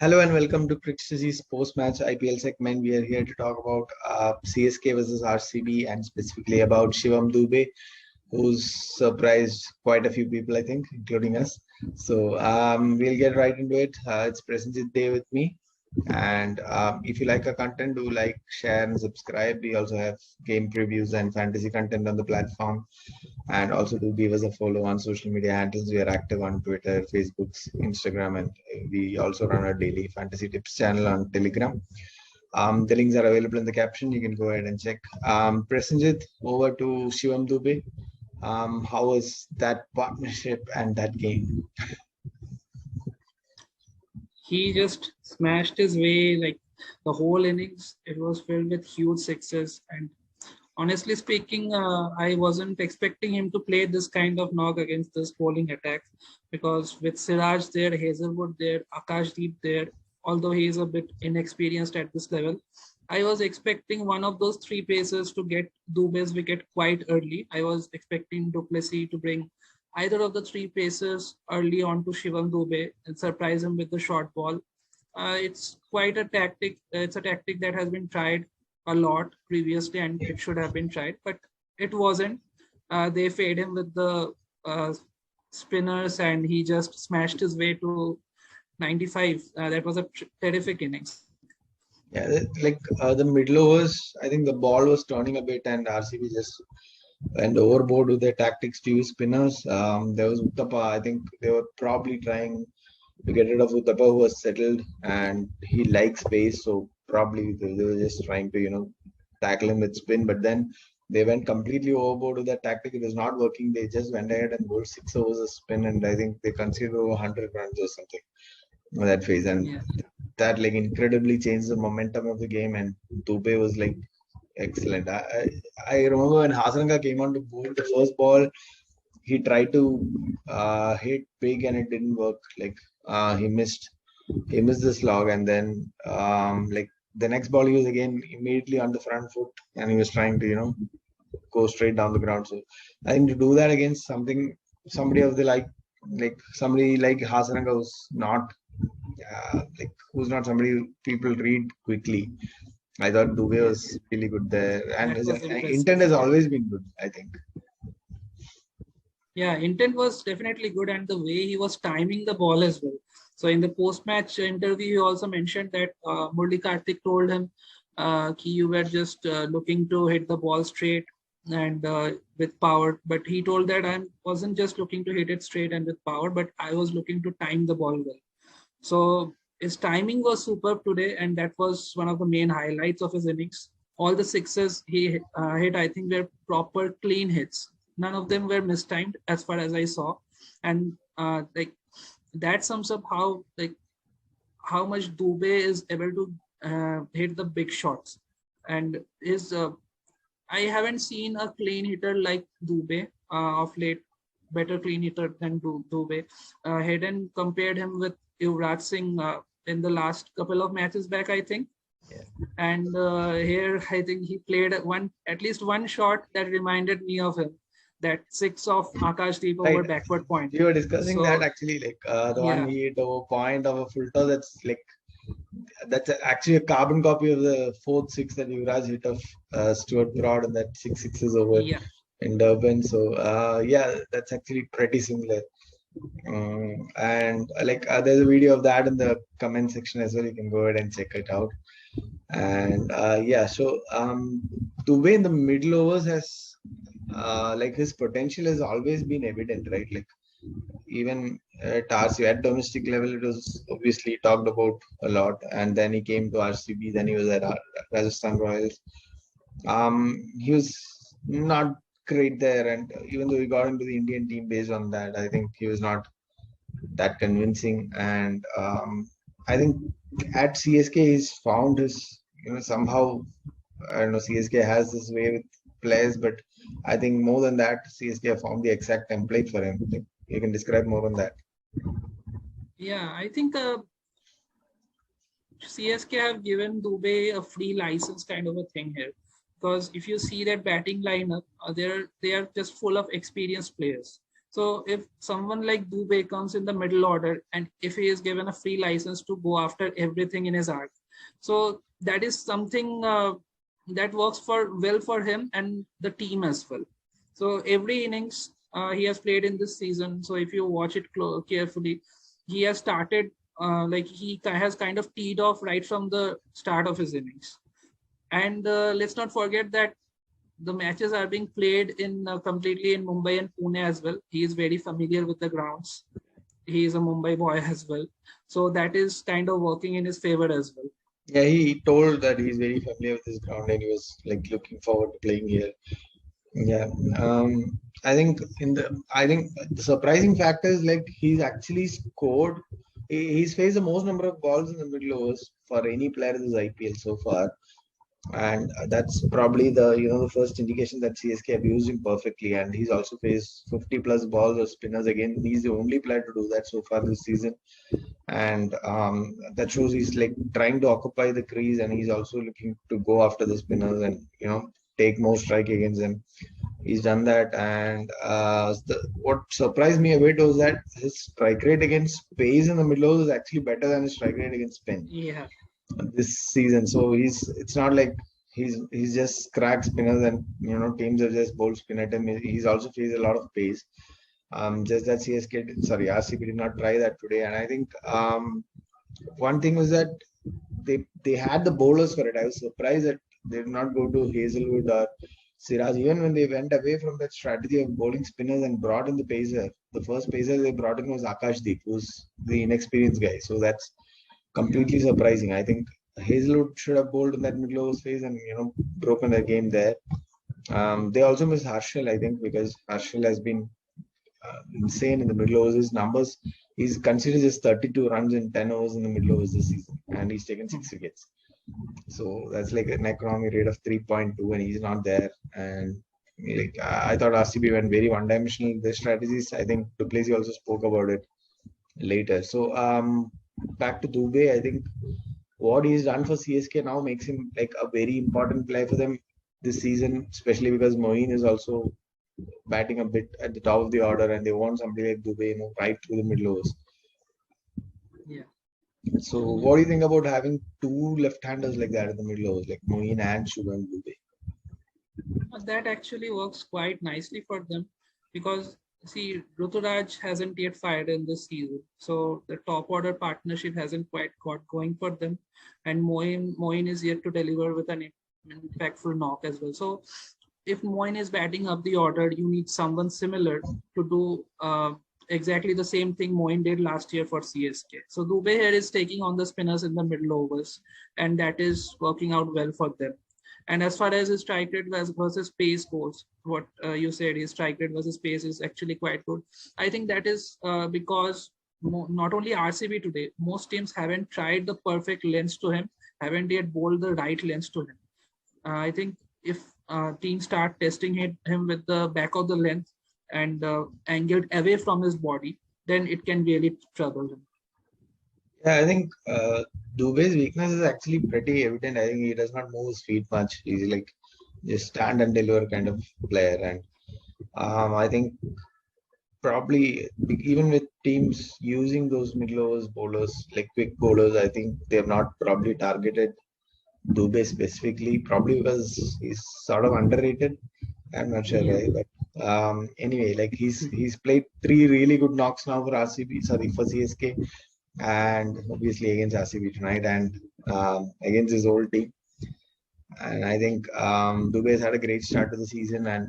Hello and welcome to Cric's post-match IPL segment. We are here to talk about CSK versus RCB and specifically about Shivam Dube, who's surprised quite a few people, I think, including us. So we'll get right into it. It's Prasenjit Day with me. And if you like our content, do like, share, and subscribe. We also have game previews and fantasy content on the platform. And also do give us a follow on social media handles. We are active on Twitter, Facebook, Instagram, and we also run our daily fantasy tips channel on Telegram. The links are available in the caption. You can go ahead and check. Prasenjit, over to Shivam Dube. How was that partnership and that game? He just smashed his way, like the whole innings. It was filled with huge sixes. And honestly speaking, I wasn't expecting him to play this kind of knock against this bowling attack, because with Siraj there, Hazelwood there, Akashdeep there, although he is a bit inexperienced at this level, I was expecting one of those three pacers to get Dube's wicket quite early. I was expecting Duplessis to bring either of the three pacers early on to Shivam Dube and surprise him with the short ball. It's quite a tactic. It's a tactic that has been tried a lot previously and it should have been tried, but it wasn't. They fade him with the spinners and he just smashed his way to 95. That was a terrific innings. Yeah, like the middle overs, I think the ball was turning a bit and RCB just went overboard with their tactics to use spinners. There was Uttapa. I think they were probably trying to get rid of Uttapa, who was settled and he likes pace. So probably they were just trying to, tackle him with spin. But then they went completely overboard with that tactic. It was not working. They just went ahead and bowled 6 overs of spin. And I think they conceded over 100 runs or something in that phase. And that like incredibly changed the momentum of the game. And Dube was like excellent. I remember when Hasanka came on to bowl the first ball, he tried to hit big and it didn't work. Like he missed the slog, and then like the next ball he was again immediately on the front foot and he was trying to go straight down the ground. So I think to do that against somebody of the like somebody like Hasanka who's not who's not somebody people read quickly. I thought Dube was really good there, and his intent has always been good, I think. Yeah, intent was definitely good, and the way he was timing the ball as well. So in the post-match interview, he also mentioned that Murli Kartik told him, you were just looking to hit the ball straight and with power. But he told that I wasn't just looking to hit it straight and with power, but I was looking to time the ball well. So his timing was superb today, and that was one of the main highlights of his innings. All the sixes he hit, I think, were proper clean hits. None of them were mistimed, as far as I saw, and like that sums up how much Dube is able to hit the big shots. And his I haven't seen a clean hitter like Dube of late. Better clean hitter than Dube. Hayden compared him with Yuvraj Singh in the last couple of matches back, I think. Yeah. And here, I think he played at least one shot that reminded me of him. That six of Akashdeep over backward point. We were discussing that actually, like the one he hit over point of a full toss. That's actually a carbon copy of the fourth six that Yuvraj hit of Stuart Broad and that 6 sixes over in Durban. So that's actually pretty similar. And there's a video of that in the comment section as well. You can go ahead and check it out. And so Dube in the middle overs has his potential has always been evident, right? Like even at RCB at domestic level, it was obviously talked about a lot. And then he came to RCB, then he was at Rajasthan Royals. He was not great there, and even though he got into the Indian team based on that, I think he was not that convincing. And I think at CSK he's found his somehow, I don't know, CSK has this way with players, but I think more than that, CSK have found the exact template for him. You can describe more on that. Yeah, I think CSK have given Dube a free license kind of a thing here. Because if you see that batting lineup, they are just full of experienced players. So if someone like Dube comes in the middle order, and if he is given a free license to go after everything in his art, so that is something that works for him and the team as well. So every innings he has played in this season. So if you watch it carefully, he has started like he has kind of teed off right from the start of his innings. And let's not forget that the matches are being played in completely in Mumbai and Pune as well. He is very familiar with the grounds. He is a Mumbai boy as well, so that is kind of working in his favor as well. Yeah, he told that he's very familiar with this ground and he was like looking forward to playing here. Yeah, I think the surprising factor is like he's actually scored. He's faced the most number of balls in the middle overs for any player in this IPL so far, and that's probably the first indication that CSK have used him perfectly. And he's also faced 50 plus balls or spinners again. He's the only player to do that so far this season, and that shows he's like trying to occupy the crease, and he's also looking to go after the spinners and take more strike against them. He's done that, and what surprised me a bit was that his strike rate against pace in the middle is actually better than his strike rate against spin Yeah, this season. So it's not like he's just cracked spinners and teams have just bowled spin at him. He's also faced a lot of pace. Just that RCB did not try that today, and I think one thing was that they had the bowlers for it. I was surprised that they did not go to Hazelwood or Siraj. Even when they went away from that strategy of bowling spinners and brought in the pacer, the first pacer they brought in was Akashdeep, who's the inexperienced guy. So that's completely surprising. I think Hazelwood should have bowled in that middle overs phase and broken their game there. They also miss Harshal, I think, because Harshal has been insane in the middle overs. His numbers, he's considered just 32 runs in 10 overs in the middle overs this season, and he's taken 6 wickets. So that's like an economy rate of 3.2, and he's not there. And like I thought RCB went very one-dimensional in their strategies. I think Duplessis also spoke about it later. So back to Dube, I think what he's done for CSK now makes him like a very important player for them this season, especially because Moeen is also batting a bit at the top of the order, and they want somebody like Dube, right through the middle overs. yeah. So, what do you think about having two left-handers like that in the middle overs, like Moeen and Shivam Dube? That actually works quite nicely for them because see, Ruturaj hasn't yet fired in this season, so the top order partnership hasn't quite got going for them, and Moeen is yet to deliver with an impactful knock as well. So if Moeen is batting up the order, you need someone similar to do exactly the same thing Moeen did last year for CSK. So Dube here is taking on the spinners in the middle overs, and that is working out well for them. And as far as his strike rate versus pace goes, what you said, his strike rate versus pace is actually quite good. I think that is because not only RCB today, most teams haven't tried the perfect lengths to him, haven't yet bowled the right lengths to him. I think if teams start testing him with the back of the length and angled away from his body, then it can really trouble him. Yeah, I think Dube's weakness is actually pretty evident. I think he does not move his feet much. He's like just stand and deliver kind of player, and I think probably even with teams using those middle overs bowlers like quick bowlers, I think they have not probably targeted Dube specifically, probably because he's sort of underrated. I'm not sure why, but anyway, like he's played 3 really good knocks now for CSK, and obviously against RCB tonight and against his old team. And I think Dube has had a great start to the season, and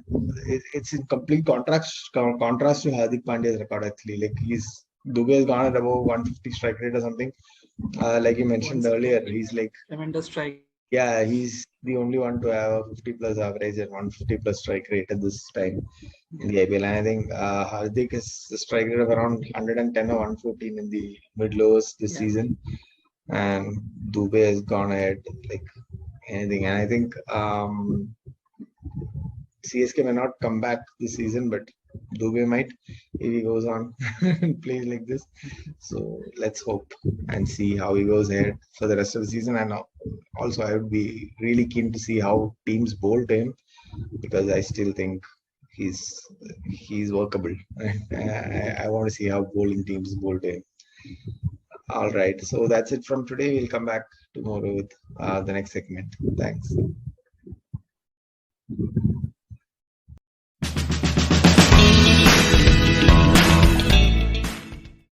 it's in complete contrast to Hardik Pandya's record actually. Like Dube has gone at above 150 strike rate or something. Like you mentioned earlier, he's like tremendous strike. yeah, he's the only one to have a 50 plus average and 150 plus strike rate at this time in the IPL. And I think Hardik has a strike rate of around 110 or 114 in the mid lowers this season. And Dube has gone ahead like anything. And I think CSK may not come back this season, but Dube might if he goes on and plays like this. So let's hope and see how he goes ahead for the rest of the season. And also, I would be really keen to see how teams bowl to him because I still think he's workable. I want to see how bowling teams bowl to him. All right, so that's it from today. We'll come back tomorrow with the next segment. Thanks.